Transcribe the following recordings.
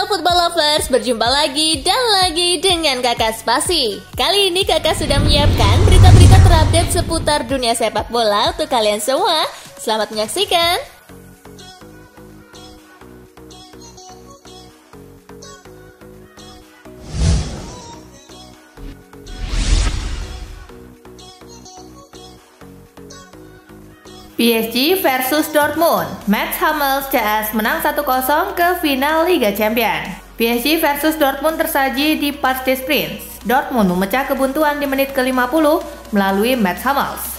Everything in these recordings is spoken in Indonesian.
Halo Football Lovers, berjumpa lagi dan lagi dengan Kakak Spasi. Kali ini Kakak sudah menyiapkan berita-berita terupdate seputar dunia sepak bola untuk kalian semua. Selamat menyaksikan. PSG versus Dortmund. Mats Hummels CS menang 1-0 ke final Liga Champions. PSG versus Dortmund tersaji di Parc des Princes. Dortmund memecah kebuntuan di menit ke-50 melalui Mats Hummels.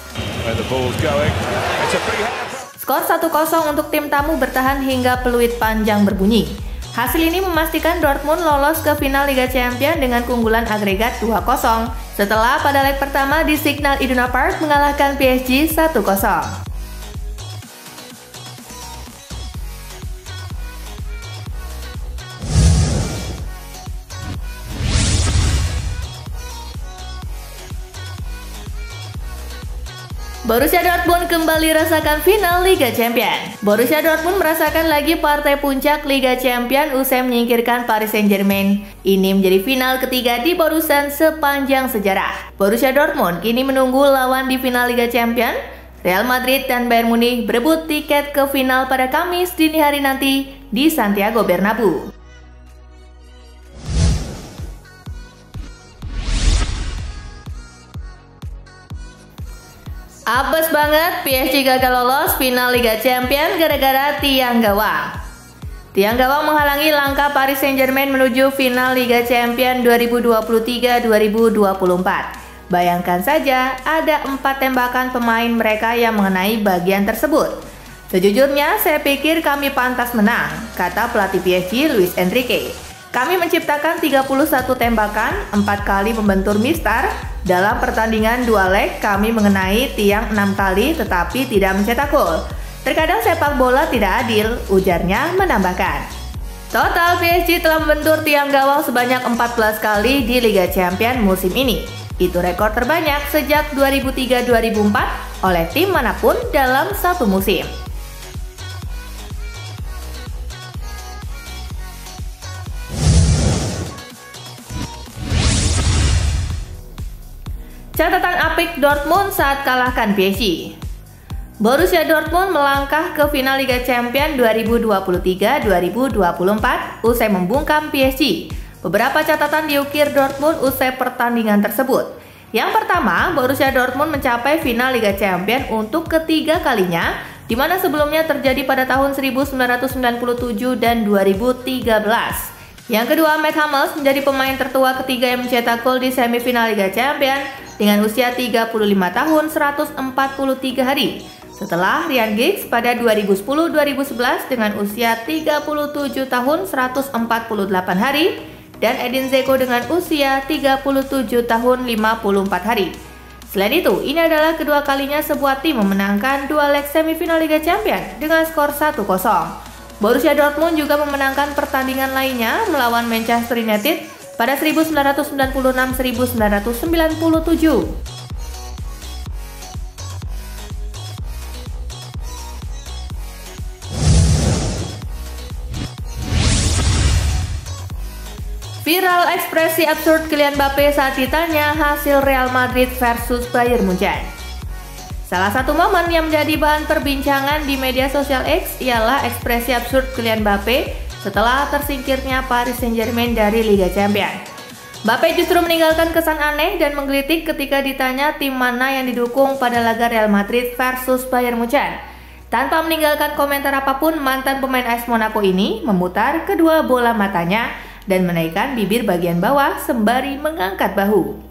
Skor 1-0 untuk tim tamu bertahan hingga peluit panjang berbunyi. Hasil ini memastikan Dortmund lolos ke final Liga Champions dengan keunggulan agregat 2-0 setelah pada leg pertama di Signal Iduna Park mengalahkan PSG 1-0. Borussia Dortmund kembali rasakan final Liga Champions. Borussia Dortmund merasakan lagi partai puncak Liga Champions usai menyingkirkan Paris Saint-Germain. Ini menjadi final ketiga di Borusan sepanjang sejarah. Borussia Dortmund kini menunggu lawan di final Liga Champions. Real Madrid dan Bayern Munich berebut tiket ke final pada Kamis dini hari nanti di Santiago Bernabeu. Apes banget, PSG gagal lolos final Liga Champions gara-gara tiang gawang. Tiang gawang menghalangi langkah Paris Saint-Germain menuju final Liga Champions 2023-2024. Bayangkan saja, ada 4 tembakan pemain mereka yang mengenai bagian tersebut. Sejujurnya, saya pikir kami pantas menang, kata pelatih PSG Luis Enrique. Kami menciptakan 31 tembakan, 4 kali membentur mistar. Dalam pertandingan 2 leg, kami mengenai tiang 6 kali tetapi tidak mencetak gol. Terkadang sepak bola tidak adil, ujarnya menambahkan. Total PSG telah membentur tiang gawang sebanyak 14 kali di Liga Champions musim ini. Itu rekor terbanyak sejak 2003-2004 oleh tim manapun dalam satu musim. Catatan apik Dortmund saat kalahkan PSG. Borussia Dortmund melangkah ke final Liga Champions 2023-2024 usai membungkam PSG. Beberapa catatan diukir Dortmund usai pertandingan tersebut. Yang pertama, Borussia Dortmund mencapai final Liga Champions untuk ketiga kalinya, di mana sebelumnya terjadi pada tahun 1997 dan 2013. Yang kedua, Mats Hummels menjadi pemain tertua ketiga yang mencetak gol di semifinal Liga Champions dengan usia 35 tahun 143 hari. Setelah Ryan Giggs pada 2010-2011 dengan usia 37 tahun 148 hari dan Edin Dzeko dengan usia 37 tahun 54 hari. Selain itu, ini adalah kedua kalinya sebuah tim memenangkan 2 leg semifinal Liga Champions dengan skor 1-0. Borussia Dortmund juga memenangkan pertandingan lainnya melawan Manchester United pada 1996-1997. Viral ekspresi absurd Kylian Mbappe saat ditanya hasil Real Madrid versus Bayern Munchen. Salah satu momen yang menjadi bahan perbincangan di media sosial X ialah ekspresi absurd Kylian Mbappe setelah tersingkirnya Paris Saint-Germain dari Liga Champions. Mbappe justru meninggalkan kesan aneh dan menggelitik ketika ditanya tim mana yang didukung pada laga Real Madrid versus Bayern Munchen. Tanpa meninggalkan komentar apapun, mantan pemain AS Monaco ini memutar kedua bola matanya dan menaikkan bibir bagian bawah sembari mengangkat bahu.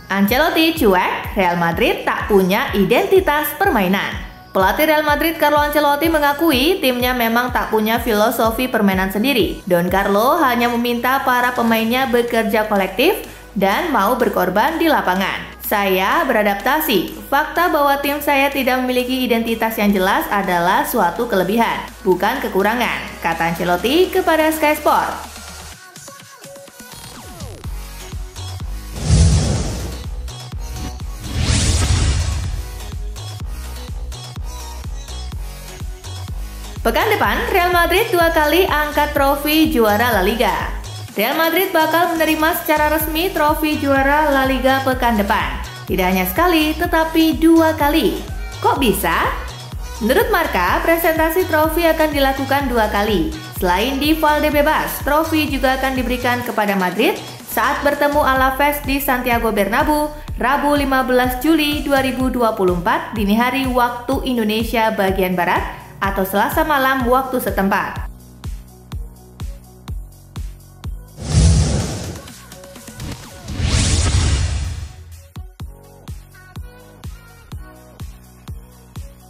Ancelotti cuek, Real Madrid tak punya identitas permainan. Pelatih Real Madrid Carlo Ancelotti mengakui timnya memang tak punya filosofi permainan sendiri. Don Carlo hanya meminta para pemainnya bekerja kolektif dan mau berkorban di lapangan. Saya beradaptasi. Fakta bahwa tim saya tidak memiliki identitas yang jelas adalah suatu kelebihan, bukan kekurangan, kata Ancelotti kepada Sky Sport. Pekan depan, Real Madrid 2 kali angkat trofi juara La Liga. Real Madrid bakal menerima secara resmi trofi juara La Liga pekan depan. Tidak hanya sekali, tetapi 2 kali. Kok bisa? Menurut Marca, presentasi trofi akan dilakukan 2 kali. Selain di Valdebebas, trofi juga akan diberikan kepada Madrid saat bertemu Alaves di Santiago Bernabeu, Rabu 15 Juli 2024 dini hari waktu Indonesia bagian Barat atau Selasa malam waktu setempat.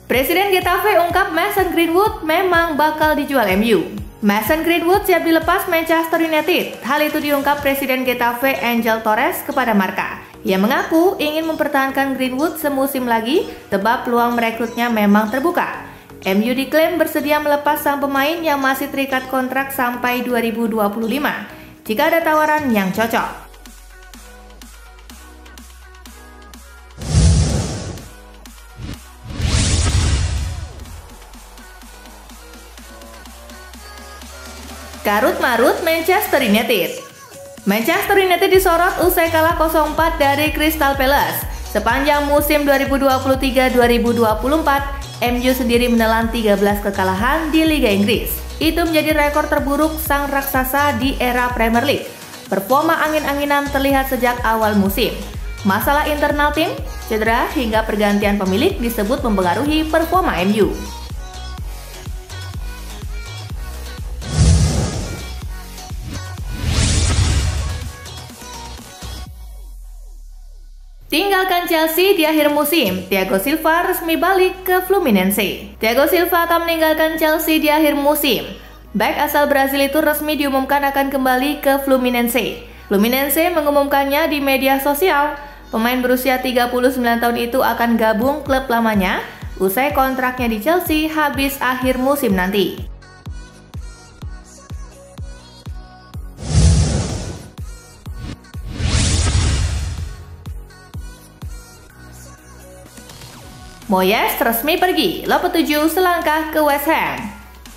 Presiden Getafe ungkap Mason Greenwood memang bakal dijual MU. Mason Greenwood siap dilepas Manchester United. Hal itu diungkap Presiden Getafe Angel Torres kepada Marca. Ia mengaku ingin mempertahankan Greenwood semusim lagi, sebab peluang merekrutnya memang terbuka. MU diklaim bersedia melepas sang pemain yang masih terikat kontrak sampai 2025 jika ada tawaran yang cocok. Karut-marut Manchester United. Manchester United disorot usai kalah 0-4 dari Crystal Palace. Sepanjang musim 2023-2024, MU sendiri menelan 13 kekalahan di Liga Inggris. Itu menjadi rekor terburuk sang raksasa di era Premier League. Performa angin-anginan terlihat sejak awal musim. Masalah internal tim, cedera hingga pergantian pemilik disebut mempengaruhi performa MU. Tinggalkan Chelsea di akhir musim, Thiago Silva resmi balik ke Fluminense. Thiago Silva akan meninggalkan Chelsea di akhir musim. Bek asal Brasil itu resmi diumumkan akan kembali ke Fluminense. Fluminense mengumumkannya di media sosial. Pemain berusia 39 tahun itu akan gabung klub lamanya usai kontraknya di Chelsea habis akhir musim nanti. Moyes resmi pergi, Lopetegui selangkah ke West Ham.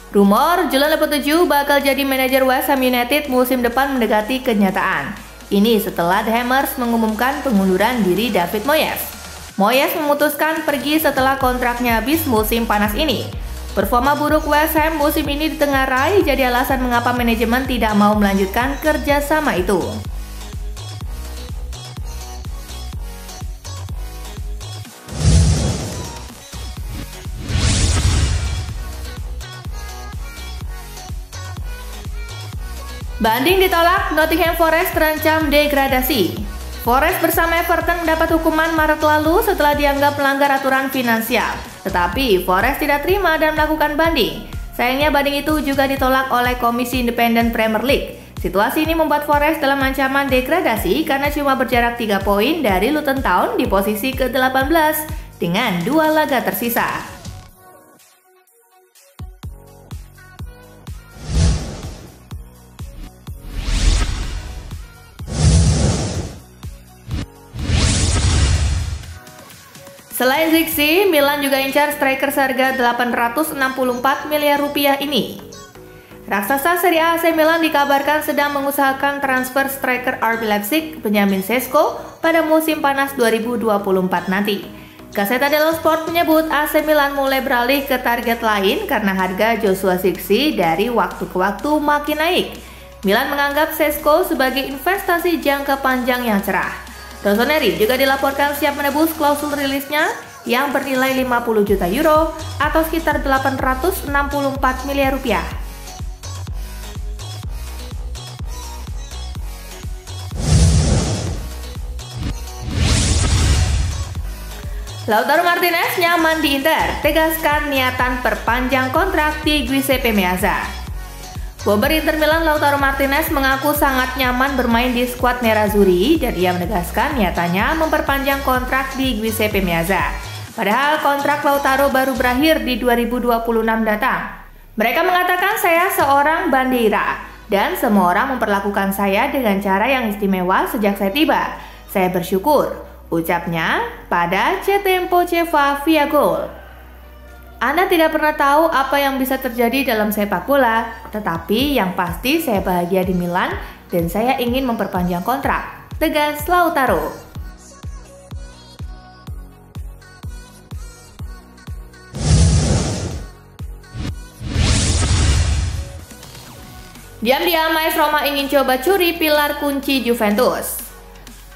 Rumor Julian Lopetegui bakal jadi manajer West Ham United musim depan mendekati kenyataan. Ini setelah The Hammers mengumumkan pengunduran diri David Moyes. Moyes memutuskan pergi setelah kontraknya habis musim panas ini. Performa buruk West Ham musim ini ditengarai jadi alasan mengapa manajemen tidak mau melanjutkan kerjasama itu. Banding ditolak, Nottingham Forest terancam degradasi. Forest bersama Everton mendapat hukuman Maret lalu setelah dianggap melanggar aturan finansial. Tetapi Forest tidak terima dan melakukan banding. Sayangnya banding itu juga ditolak oleh Komisi Independen Premier League. Situasi ini membuat Forest dalam ancaman degradasi karena cuma berjarak 3 poin dari Luton Town di posisi ke-18 dengan 2 laga tersisa. Selain Zirkzee, Milan juga incar striker seharga 864 miliar rupiah ini. Raksasa Serie A AC Milan dikabarkan sedang mengusahakan transfer striker RB Leipzig Benjamin Sesko pada musim panas 2024 nanti. Gazzetta dello Sport menyebut AC Milan mulai beralih ke target lain karena harga Joshua Zirkzee dari waktu ke waktu makin naik. Milan menganggap Sesko sebagai investasi jangka panjang yang cerah. Rossoneri juga dilaporkan siap menebus klausul rilisnya yang bernilai 50 juta euro atau sekitar 864 miliar rupiah. Lautaro Martinez nyaman di Inter, tegaskan niatan perpanjang kontrak di Giuseppe Meazza. Bomber Inter Milan Lautaro Martinez mengaku sangat nyaman bermain di skuad Nerazzurri dan ia menegaskan niatannya memperpanjang kontrak di Giuseppe Meazza. Padahal kontrak Lautaro baru berakhir di 2026 datang. Mereka mengatakan saya seorang bandeira dan semua orang memperlakukan saya dengan cara yang istimewa sejak saya tiba. Saya bersyukur, ucapnya pada C Tempo Ceva via Gol. Anda tidak pernah tahu apa yang bisa terjadi dalam sepak bola, tetapi yang pasti saya bahagia di Milan dan saya ingin memperpanjang kontrak, tegas Lautaro. Diam-diam AS Roma ingin coba curi pilar kunci Juventus.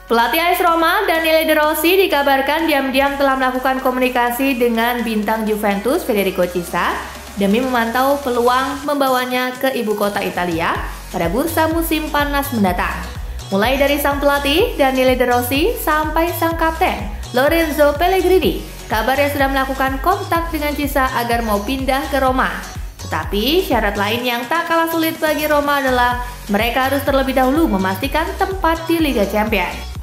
Pelatih AS Roma, Daniele De Rossi, dikabarkan diam-diam telah melakukan komunikasi dengan bintang Juventus Federico Chiesa demi memantau peluang membawanya ke ibu kota Italia pada bursa musim panas mendatang. Mulai dari sang pelatih, Daniele De Rossi, sampai sang kapten, Lorenzo Pellegrini, kabarnya sudah melakukan kontak dengan Chiesa agar mau pindah ke Roma. Tetapi syarat lain yang tak kalah sulit bagi Roma adalah mereka harus terlebih dahulu memastikan tempat di Liga Champions.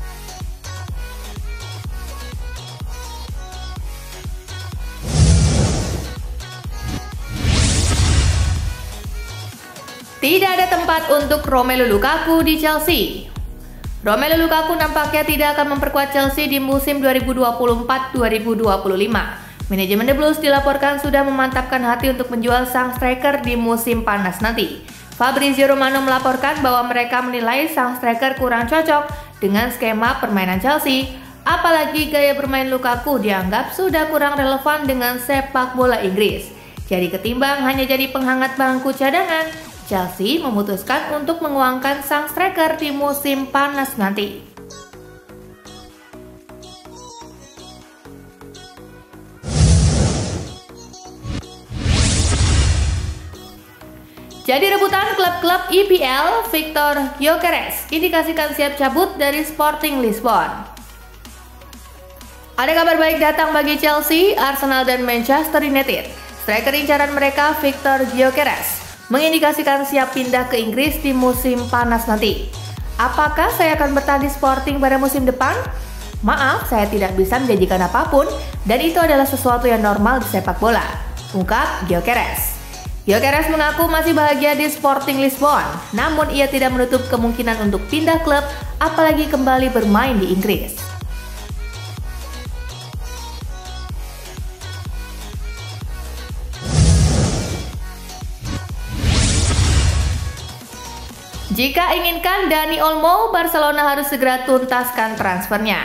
Tidak ada tempat untuk Romelu Lukaku di Chelsea. Romelu Lukaku nampaknya tidak akan memperkuat Chelsea di musim 2024-2025. Manajemen The Blues dilaporkan sudah memantapkan hati untuk menjual sang striker di musim panas nanti. Fabrizio Romano melaporkan bahwa mereka menilai sang striker kurang cocok dengan skema permainan Chelsea. Apalagi gaya bermain Lukaku dianggap sudah kurang relevan dengan sepak bola Inggris. Jadi ketimbang hanya jadi penghangat bangku cadangan, Chelsea memutuskan untuk menguangkan sang striker di musim panas nanti. Jadi rebutan klub-klub EPL, Victor Gyökeres indikasikan siap cabut dari Sporting Lisbon. Ada kabar baik datang bagi Chelsea, Arsenal, dan Manchester United. Striker incaran mereka, Victor Gyökeres, mengindikasikan siap pindah ke Inggris di musim panas nanti. Apakah saya akan bertahan di Sporting pada musim depan? Maaf, saya tidak bisa menjanjikan apapun dan itu adalah sesuatu yang normal di sepak bola, ungkap Gyökeres. Gyökeres mengaku masih bahagia di Sporting Lisbon, namun ia tidak menutup kemungkinan untuk pindah klub, apalagi kembali bermain di Inggris. Jika inginkan Dani Olmo, Barcelona harus segera tuntaskan transfernya.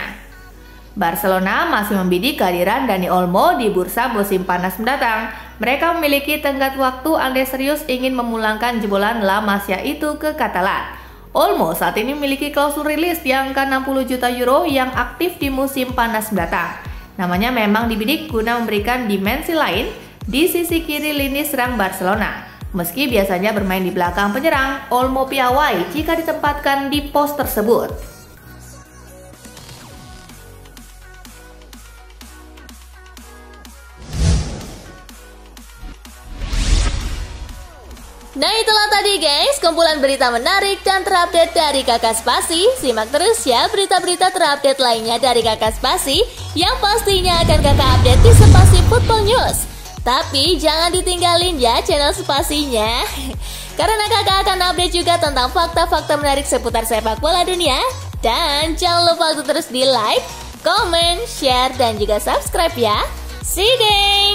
Barcelona masih membidik kehadiran Dani Olmo di bursa musim panas mendatang. Mereka memiliki tenggat waktu andai serius ingin memulangkan jebolan La Masia itu ke Catalan. Olmo saat ini memiliki klausul rilis di angka 60 juta euro yang aktif di musim panas mendatang. Namanya memang dibidik guna memberikan dimensi lain di sisi kiri lini serang Barcelona. Meski biasanya bermain di belakang penyerang, Olmo piawai jika ditempatkan di pos tersebut. Nah itulah tadi guys, kumpulan berita menarik dan terupdate dari Kakak Spasi. Simak terus ya berita-berita terupdate lainnya dari Kakak Spasi yang pastinya akan Kakak update di Spasi Football News. Tapi jangan ditinggalin ya channel Spasinya, karena kakak akan update juga tentang fakta-fakta menarik seputar sepak bola dunia. Dan jangan lupa untuk terus di like, comment, share, dan juga subscribe ya. See you guys!